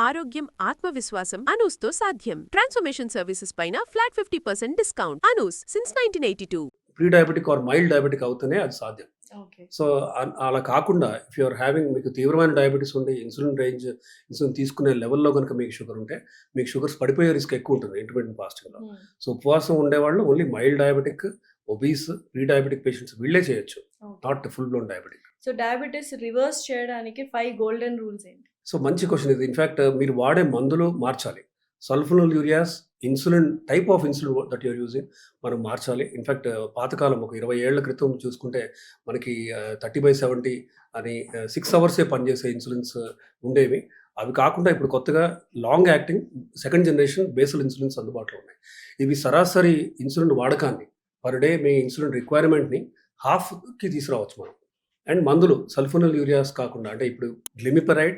ఆరోగ్యం, ఆత్మవిశ్వాసం అనూస్తో సాధ్యం. ట్రాన్స్ఫర్మేషన్ సర్వీసెస్ పైన flat 50% discount. Anoos since 1982. Pre diabetic or mild diabetic అవుతేనే అది సాధ్యం. సో అలా కాకుండా ఇఫ్ యూఆర్ హ్యావింగ్ మీకు తీవ్రమైన డయాబెటీస్ ఉండి ఇన్సులిన్ తీసుకునే లెవెల్లో కనుక మీకు షుగర్ ఉంటే మీకు షుగర్స్ పడిపోయే రిస్క్ ఎక్కువ ఉంటుంది ఇంటర్మీడియట్ ఫాస్టింగ్లో. సో ఉపవాసం ఉండేవాళ్ళు only mild diabetic, obese, pre diabetic patients వీళ్ళే చేయొచ్చు, not full blown diabetic. So diabetes reverse చేయడానికి 5 గోల్డెన్ రూల్స్ ఏంటి? సో మంచి క్వశ్చన్ ఇది. ఇన్ఫ్యాక్ట్ మీరు వాడే మందులు మార్చాలి. Sulfonyl ureas, insulin type of insulin that you're using మనం మార్చాలి. ఇన్ఫ్యాక్ట్ పాతకాలం ఒక 20 ఏళ్ల క్రితం చూసుకుంటే మనకి 30/70 అని 6 అవర్సే పనిచేసే ఇన్సులిన్స్ ఉండేవి. అవి కాకుండా ఇప్పుడు కొత్తగా long acting second generation basal insulins అందుబాటులో ఉన్నాయి. ఇవి సరాసరి ఇన్సులిన్ వాడకాన్ని పర్ డే మీ ఇన్సులిన్ రిక్వైర్మెంట్ని హాఫ్కి తీసుకురావచ్చు మనం. అండ్ మందులు సల్ఫోనల్ యూరియాస్ కాకుండా అంటే ఇప్పుడు గ్లిమిపరైడ్,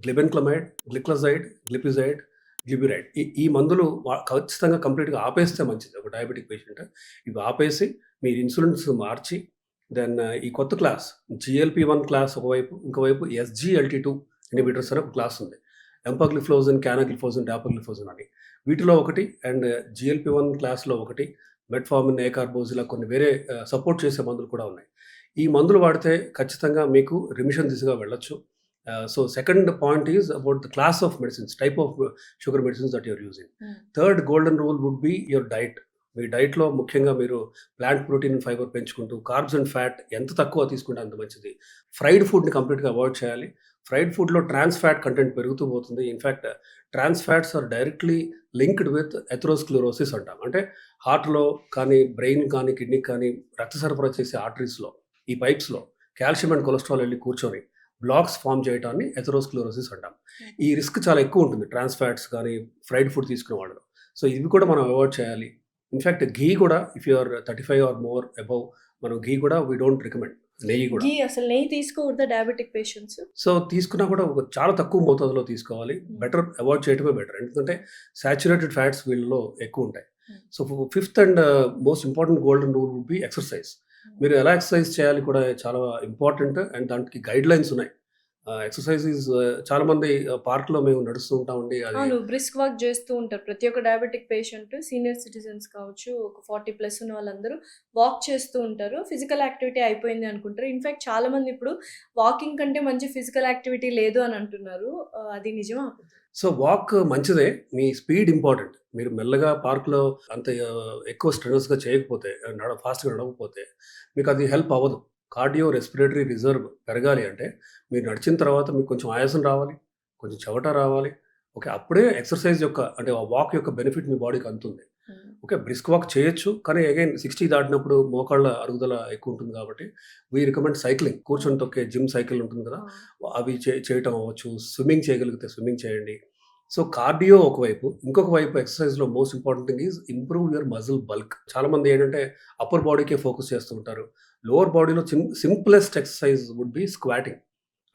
గ్లిబెన్క్లమైడ్, గ్లిక్లజైడ్, గ్లిపిజైడ్, గ్లిబిరైడ్ ఈ మందులు ఖచ్చితంగా కంప్లీట్గా ఆపేస్తే మంచిది ఒక డయాబెటిక్ పేషెంట్. ఇవి ఆపేసి మీరు ఇన్సులిన్స్ మార్చి దెన్ ఈ కొత్త క్లాస్ GLP-1 క్లాస్ ఒకవైపు, ఇంకోవైపు SGLT2 ఇన్హిబిటర్స్ అని ఒక క్లాస్ ఉంది. ఎంపగ్లిఫ్లోజన్, క్యానగ్లిఫోజన్, డాపగ్లిఫోజన్ అని వీటిలో ఒకటి, అండ్ GLP-1 క్లాస్లో ఒకటి మెట్ఫార్మిన్, ఏకార్బోజ్, ఇలా కొన్ని వేరే సపోర్ట్ చేసే మందులు కూడా ఉన్నాయి. ఈ మందులు వాడితే ఖచ్చితంగా మీకు రిమిషన్ దిశగా వెళ్ళొచ్చు. So second point is about the class of medicines, type of sugar medicines that you're using. Third golden rule would be your diet. మీ డైట్లో ముఖ్యంగా మీరు ప్లాంట్ ప్రోటీన్ అండ్ ఫైబర్ పెంచుకుంటూ కార్బ్స్ అండ్ ఫ్యాట్ ఎంత తక్కువ తీసుకుంటే అంత మంచిది. ఫ్రైడ్ ఫుడ్ని కంప్లీట్గా అవాయిడ్ చేయాలి. ఫ్రైడ్ ఫుడ్లో ట్రాన్స్ ఫ్యాట్ కంటెంట్ పెరుగుతూ పోతుంది. In fact trans fats are directly linked with atherosclerosis అంటాం. అంటే హార్ట్లో కానీ, బ్రెయిన్ కానీ, కిడ్నీకి కానీ రక్త సరఫరా చేసే ఆర్టరీస్లో ఈ పైప్స్లో కాల్షియం అండ్ కొలెస్ట్రాల్ వెళ్ళి కూర్చొని బ్లాక్స్ ఫామ్ చేయడాన్ని ఎథెరోస్క్లెరోసిస్ అంటాం. ఈ రిస్క్ చాలా ఎక్కువ ఉంటుంది ట్రాన్స్ ఫ్యాట్స్ కానీ ఫ్రైడ్ ఫుడ్ తీసుకునే వాళ్ళు. సో ఇవి కూడా మనం అవాయిడ్ చేయాలి. ఇన్ఫ్యాక్ట్ ఘీ కూడా if you are 35 or more above, మనం ఘీ కూడా వీ డోంట్ రికమెండ్. నెయ్యి కూడా అసలు నెయ్యి తీసుకోవద్దా డయాబెటిక్ పేషెంట్స్? సో తీసుకున్నా కూడా ఒక చాలా తక్కువ మోతాదులో తీసుకోవాలి. బెటర్ అవాయిడ్ చేయడమే బెటర్, ఎందుకంటే సాచురేటెడ్ ఫ్యాట్స్ వీళ్ళలో ఎక్కువ ఉంటాయి. So fifth and most important golden rule would be exercise. మీరు ఎలా ఎక్సర్సైజ్ చేయాలి కూడా చాలా ఇంపార్టెంట్, అండ్ దానికి గైడ్ లైన్స్ ఉన్నాయి. ఎక్సర్సైజ్ ఈజ్ చాలా మంది పార్క్లో మేము నడుస్తూ ఉంటామండి. అవును, బ్రిస్క్ వాక్ చేస్తూ ఉంటారు ప్రతి ఒక్క డయాబెటిక్ పేషెంట్. సీనియర్ సిటిజన్స్ కావచ్చు, ఒక 40+ ఉన్న వాళ్ళందరూ వాక్ చేస్తూ ఉంటారు. ఫిజికల్ యాక్టివిటీ అయిపోయింది అనుకుంటారు. ఇన్ఫ్యాక్ట్ చాలా మంది ఇప్పుడు వాకింగ్ కంటే మంచి ఫిజికల్ యాక్టివిటీ లేదు అని అంటున్నారు. అది నిజమా? సో వాక్ మంచిదే, మీ స్పీడ్ ఇంపార్టెంట్. మీరు మెల్లగా పార్క్లో అంత ఎక్కువ స్ట్రెనస్గా చేయకపోతే, ఫాస్ట్గా నడవకపోతే మీకు అది హెల్ప్ అవ్వదు. కార్డియో రెస్పిరేటరీ రిజర్వ్ పెరగాలి అంటే మీరు నడిచిన తర్వాత మీకు కొంచెం ఆయాసం రావాలి, కొంచెం చెమట రావాలి. ఓకే, అప్పుడే ఎక్సర్సైజ్ యొక్క అంటే ఆ వాక్ యొక్క బెనిఫిట్ మీ బాడీకి అందుతుంది. ఓకే, బ్రిస్క్ వాక్ చేయొచ్చు, కానీ అగైన్ 60 దాటినప్పుడు మోకాళ్ళ అరుగుదల ఎక్కువ ఉంటుంది కాబట్టి వీ రికమెండ్ సైక్లింగ్. కూర్చొని తొక్కే జిమ్ సైకిల్ ఉంటుంది కదా, అవి చేయటం అవ్వచ్చు. స్విమ్మింగ్ చేయగలిగితే స్విమ్మింగ్ చేయండి. సో కార్డియో ఒకవైపు, ఇంకొక వైపు ఎక్సర్సైజ్లో most important thing is improve your muscle bulk. చాలామంది ఏంటంటే అప్పర్ బాడీకే ఫోకస్ చేస్తూ ఉంటారు. లోవర్ బాడీలో simplest exercise would be squatting.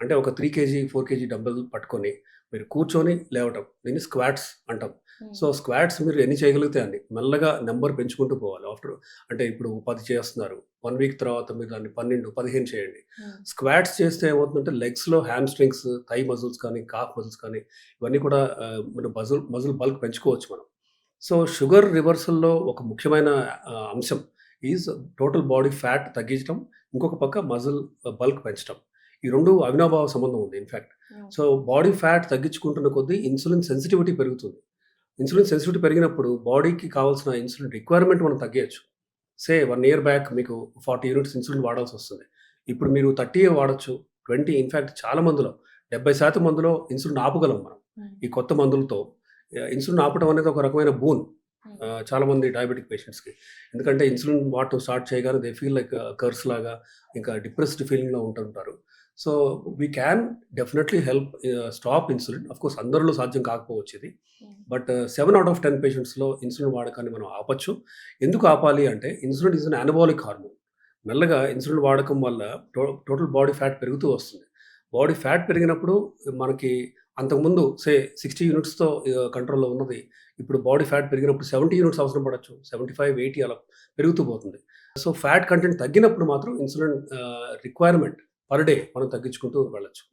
అంటే ఒక 3 kg 4 kg డంబెల్ పట్టుకొని మీరు కూర్చొని లేవటం, దీన్ని స్క్వాట్స్ అంటాం. సో స్క్వాట్స్ మీరు ఎన్ని చేయగలిగితే అన్ని మెల్లగా నెంబర్ పెంచుకుంటూ పోవాలి. అంటే ఇప్పుడు 10 చేస్తున్నారు, 1 వీక్ తర్వాత మీరు దాన్ని 12, 15 చేయండి. స్క్వాట్స్ చేస్తే ఏమవుతుందంటే లెగ్స్లో హ్యామ్ స్ట్రింగ్స్, థై మజిల్స్ కానీ, కాఫ్ మజిల్స్ కానీ ఇవన్నీ కూడా మన మజిల్ బల్క్ పెంచుకోవచ్చు మనం. సో షుగర్ రివర్సల్లో ఒక ముఖ్యమైన అంశం ఈజ్ టోటల్ బాడీ ఫ్యాట్ తగ్గించడం, ఇంకొక పక్క మజిల్ బల్క్ పెంచడం. ఈ రెండు అవినాభావ సంబంధం ఉంది ఇన్ఫ్యాక్ట్. సో బాడీ ఫ్యాట్ తగ్గించుకుంటున్న కొద్దీ ఇన్సులిన్ సెన్సిటివిటీ పెరుగుతుంది. ఇన్సులిన్ సెన్సిటివిటీ పెరిగినప్పుడు బాడీకి కావాల్సిన ఇన్సులిన్ రిక్వైర్మెంట్ మనం తగ్గచ్చు. 1 year బ్యాక్ మీకు 40 యూనిట్స్ ఇన్సులిన్ వాడాల్సి వస్తుంది. ఇప్పుడు మీరు 30 వాడచ్చు, 20. ఇన్ఫ్యాక్ట్ చాలా మందిలో 70% మందిలో ఇన్సులిన్ ఆపగలం మనం ఈ కొత్త మందులతో. ఇన్సులిన్ ఆపడం అనేది ఒక రకమైన బూన్ చాలామంది డయాబెటిక్ పేషెంట్స్కి. ఎందుకంటే ఇన్సులిన్ వాడటం స్టార్ట్ చేయగానే దే ఫీల్ లైక్ కర్స్ లాగా, ఇంకా డిప్రెస్డ్ ఫీలింగ్లో ఉంటుంటారు. So we can definitely help stop insulin. Of course అందరిలో సాధ్యం కాకపోవచ్చు ఇది, బట్ 7 out of 10 పేషెంట్స్లో ఇన్సులిన్ వాడకాన్ని మనం ఆపచ్చు. ఎందుకు ఆపాలి అంటే insulin is an anabolic hormone. మెల్లగా ఇన్సులిన్ వాడకం వల్ల టోటల్ బాడీ ఫ్యాట్ పెరుగుతూ వస్తుంది. బాడీ ఫ్యాట్ పెరిగినప్పుడు మనకి అంతకుముందు 60 యూనిట్స్తో కంట్రోల్లో ఉన్నది ఇప్పుడు బాడీ ఫ్యాట్ పెరిగినప్పుడు 70 యూనిట్స్ అవసరం పడవచ్చు, 75, 80 అలా పెరుగుతూ పోతుంది. సో ఫ్యాట్ కంటెంట్ తగ్గినప్పుడు మాత్రం ఇన్సులిన్ రిక్వైర్మెంట్ పర్ డే మనం తగ్గించుకుంటూ వెళ్ళచ్చు.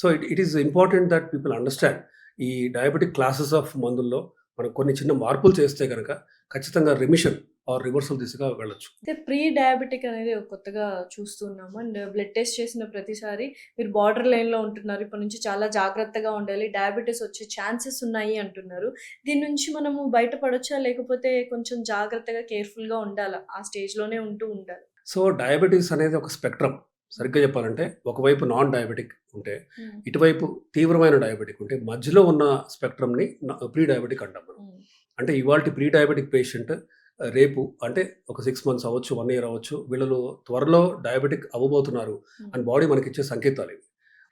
So it is important that people understand ఈ డయాబెటిక్ క్లాసెస్ ఆఫ్ మందుల్లో మనం కొన్ని చిన్న మార్పులు చేస్తే కనుక ఖచ్చితంగా రిమిషన్ ఆర్ రివర్సల్ దిశగా వెళ్ళొచ్చు. అయితే ప్రీ డయాబెటిక్ అనేది ఒక కొత్తగా చూస్తున్నాము. అండ్ బ్లడ్ టెస్ట్ చేసిన ప్రతిసారి మీరు బార్డర్ లైన్‌లో ఉంటున్నారు. ఇప్పటి నుంచి చాలా జాగ్రత్తగా ఉండాలి. డయాబెటిస్ వచ్చే ఛాన్సెస్ ఉన్నాయి అంటున్నారు. దీని నుంచి మనము బయటపడొచ్చా? లేకపోతే కొంచెం జాగ్రత్తగా కేర్‌ఫుల్‌గా ఉండాలా? ఆ స్టేజ్‌లోనే ఉండాలా? సో డయాబెటీస్ అనేది ఒక స్పెక్ట్రమ్. సరిగ్గా చెప్పాలంటే ఒకవైపు నాన్ డయాబెటిక్ ఉంటే, హ్మ్. ఇటువైపు తీవ్రమైన డయాబెటిక్ ఉంటే మధ్యలో ఉన్న స్పెక్ట్రమ్‌ని ప్రీ డయాబెటిక్ అంటాం మనం. హ్మ్. అంటే ఇవాల్టి ప్రీ డయాబెటిక్ పేషెంట్ రేపు అంటే ఒక 6 మంత్స్ అవ్వచ్చు, 1 ఇయర్ అవ్వచ్చు. వీళ్ళు త్వరలో డయాబెటిక్ అవ్వబోతున్నారు హ్మ్. అని బాడీ మనకిచ్చే సంకేతాలు ఇవి.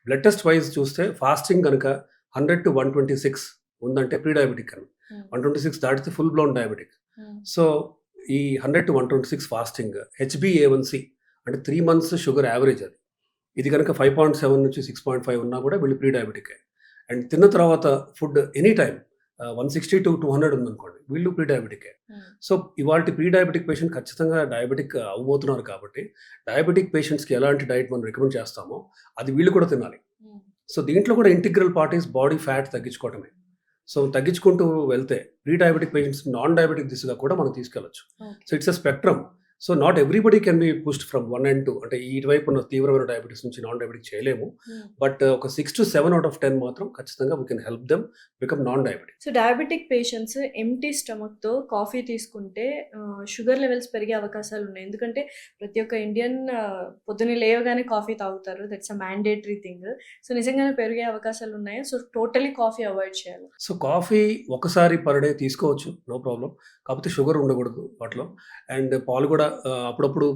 బ్లడ్ టెస్ట్ వైస్ చూస్తే ఫాస్టింగ్ గనుక 100-126 ఉందంటే ప్రీ డయాబెటిక్ అని. హ్మ్. 126 దాటితే ఫుల్ బ్లౌన్ డయాబెటిక్. హ్మ్. సో ఈ 100-126 ఫాస్టింగ్ హెచ్బీఏవన్సీ అంటే 3 మంత్స్ షుగర్ యావరేజ్ అది. ఇది కనుక 5.7 నుంచి 6.5 ఉన్నా కూడా వీళ్ళు ప్రీ డయాబెటికే. అండ్ తిన్న తర్వాత ఫుడ్ ఎనీ టైమ్ 160-200 ఉందనుకోండి, వీళ్ళు ప్రీ డయాబెటికే. హ్మ్. సో ఇవాల్టి ప్రీ డయాబెటిక్ పేషెంట్ ఖచ్చితంగా డయాబెటిక్ అవ్వబోతున్నారు కాబట్టి, డయాబెటిక్ పేషెంట్స్‌కి ఎలాంటి డైట్ మనం రికమెండ్ చేస్తామో అది వీళ్ళు కూడా తినాలి. హ్మ్. సో దీంట్లో కూడా integral part is body fat తగ్గించుకోవటమే. సో తగ్గించుకుంటూ వెళ్తే pre diabetic patients non diabetic దిశగా కూడా మనం తీసుకెళ్ళొచ్చు. Okay. So it's a spectrum. So not everybody can be pushed from 1 and 2 అంటే ఇటువైపు ఉన్న తీవ్రమైన డయాబెటిస్ నుంచి నాన్ డయాబెటిక్ చేయలేము. హ్మ్. బట్ ఒక 6-7 ఔట్ ఆఫ్ 10 మాత్రం ఖచ్చితంగా we can help them become non diabetic. So diabetic patients empty స్టమక్‌తో కాఫీ తీసుకుంటే షుగర్ లెవెల్స్ పెరిగే అవకాశాలు ఉన్నాయి. ఎందుకంటే ప్రతి ఒక్క ఇండియన్ పొద్దున్నే లేవగానే కాఫీ తాగుతారు. That's a mandatory thing. So నిజంగానే పెరిగే అవకాశాలు ఉన్నాయా? సో టోటలీ కాఫీ అవాయిడ్ చేయాలా? సో కాఫీ ఒకసారి పర్ డే తీసుకోవచ్చు, నో ప్రాబ్లమ్. కాకపోతే షుగర్ ఉండకూడదు వాటిలో. అండ్ పాలు కూడా అప్పుడప్పుడు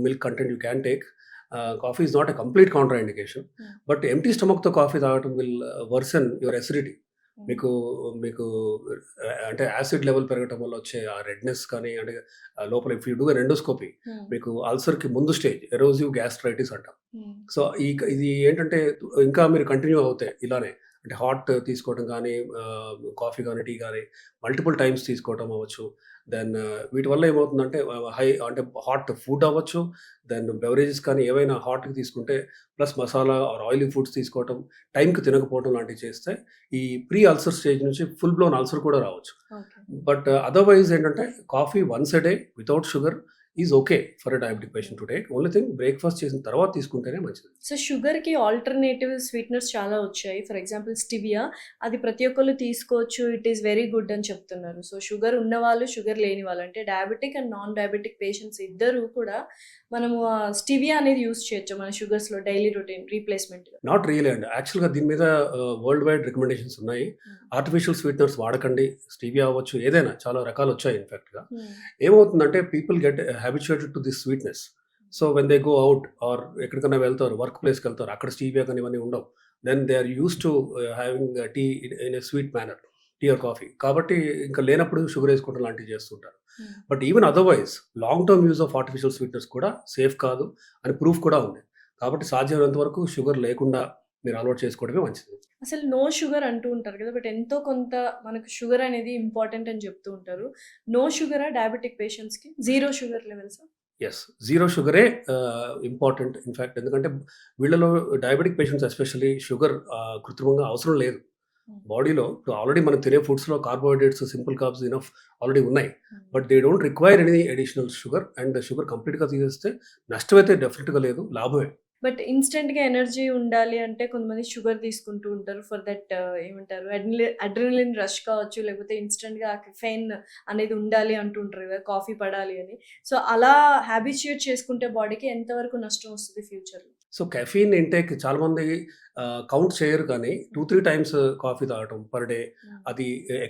milk content you can take. Coffee is not a complete counter indication. హ్మ్. బట్ ఎంప్టీ స్టమక్‌తో కాఫీ తాగటం విల్ వర్సన్ యువర్ ఎసిడిటీ. హ్మ్. మీకు మీకు అంటే యాసిడ్ లెవెల్ పెరగటం వల్ల వచ్చే ఆ రెడ్‌నెస్ కానీ అంటే లోపల if you do an endoscopy hmm. మీకు అల్సర్‌కి ముందు స్టేజ్ ఎరోసివ్ గ్యాస్ట్రైటిస్ అంటాం. హ్మ్. సో ఇది ఏంటంటే ఇంకా మీరు కంటిన్యూ అవుతాయి ఇలానే. అంటే హాట్ తీసుకోవడం కానీ, కాఫీ కానీ, టీ కానీ మల్టిపుల్ టైమ్స్ తీసుకోవటం అవ్వచ్చు. దెన్ వీటి వల్ల ఏమవుతుందంటే అంటే హాట్ ఫుడ్ అవ్వచ్చు. దెన్ బెవరేజెస్ కానీ ఏవైనా హాట్‌గా తీసుకుంటే plus masala or oily foods తీసుకోవటం, టైంకి తినకపోవడం లాంటివి చేస్తే ఈ ప్రీ అల్సర్ స్టేజ్ నుంచి ఫుల్ బ్లోన్ అల్సర్ కూడా రావచ్చు. ఓకే. బట్ అదర్‌వైజ్ ఏంటంటే coffee once a day without sugar is okay for a diabetic patient to take. Only thing breakfast చేసిన తర్వాత తీసుకుంటేనే మంచిది. సో షుగర్‌కి ఆల్టర్‌నేటివ్ స్వీటనర్స్ చాలా వచ్చాయి. For example stevia. అది ప్రతి ఒక్కళ్ళు తీసుకోవచ్చు. ఇట్ ఈస్ వెరీ గుడ్ అని చెప్తున్నారు. సో షుగర్ ఉన్నవాళ్ళు, షుగర్ లేని వాళ్ళు అంటే diabetic and non diabetic patients ఇద్దరూ కూడా మనము స్టివియా అనేది యూజ్ చేయొచ్చా మన షుగర్స్‌లో డైలీ రొటీన్ రీప్లేస్‌మెంట్‌గా? నాట్ రియలీ అండి. యాక్చువల్‌గా దీని మీద వరల్డ్ వైడ్ రికమెండేషన్స్ ఉన్నాయి. హ్మ్. Artificial sweeteners వాడకండి. స్టీవియా అవ్వచ్చు, ఏదైనా చాలా రకాలొచ్చాయి ఇన్‌ఫాక్ట్‌గా. హ్మ్. ఏమవుతుందంటే people get habituated to this sweetness. So when they go out or ఎక్కడికైనా వెళ్తారు, వర్క్ ప్లేస్‌కెళ్తారు. అక్కడ స్టీవియా కానీ ఇవన్నీ ఉండవు. Then they are used to having tea in a sweet manner. Tea or coffee. కాబట్టి ఇంకా లేనప్పుడు షుగర్ ఏసుకోవడం లాంటివి చేస్తుంటారు. Hmm. But even otherwise long term use of artificial sweeteners కూడా సేఫ్ కాదు అని ప్రూఫ్ కూడా ఉంది. కాబట్టి సాధ్యమైనంత వరకు షుగర్ లేకుండా మీరు అలవాటు చేసుకోవడమే మంచిది. అసలు నో షుగర్ అంటూ ఉంటారు కదా! బట్ ఎంతో కొంత మనకు షుగర్ అనేది ఇంపార్టెంట్ అని చెప్తూ ఉంటారు. నో షుగరా డయాబెటిక్ పేషెంట్స్‌కి? జీరో షుగర్ లెవెల్సా? యెస్. జీరో షుగరే ఇంపార్టెంట్. ఇన్‌ఫాక్ట్ ఎందుకంటే వీళ్ళలో డయాబెటిక్ పేషెంట్స్ ఎస్పెషల్లీ షుగర్ కృత్రిమంగా అవసరం లేదు. హ్మ్. బాడీలో ఇప్పుడు ఆల్రెడీ మనం తినే ఫుడ్స్‌లో carbohydrates, simple carbs enough already ఉన్నాయి. Hmm. But they don't require any additional sugar. And sugar కంప్లీట్‌గా తీసేస్తే నష్టమైతే డెఫినిట్‌గా లేదు. లాభమే. బట్ ఇన్‌స్టంట్‌గా ఎనర్జీ ఉండాలి అంటే కొంతమంది షుగర్ తీసుకుంటూ ఉంటారు. ఫర్ దట్ ఏమంటారు అడ్రినలిన్ రష్ కావచ్చు, లేకపోతే ఇన్‌స్టంట్‌గా కెఫెయిన్ అనేది ఉండాలి అంటూ ఉంటారు కదా! కాఫీ పడాలి అని. సో అలా హ్యాబిచ్యుయేట్ చేసుకుంటే బాడీకి ఎంతవరకు నష్టం వస్తది ఫ్యూచర్‌లో? సో కెఫీన్ ఇంటేక్ చాలామంది కౌంట్ చేయరు కానీ 2-3 టైమ్స్ కాఫీ తాగటం పర్ డే హ్మ్. అది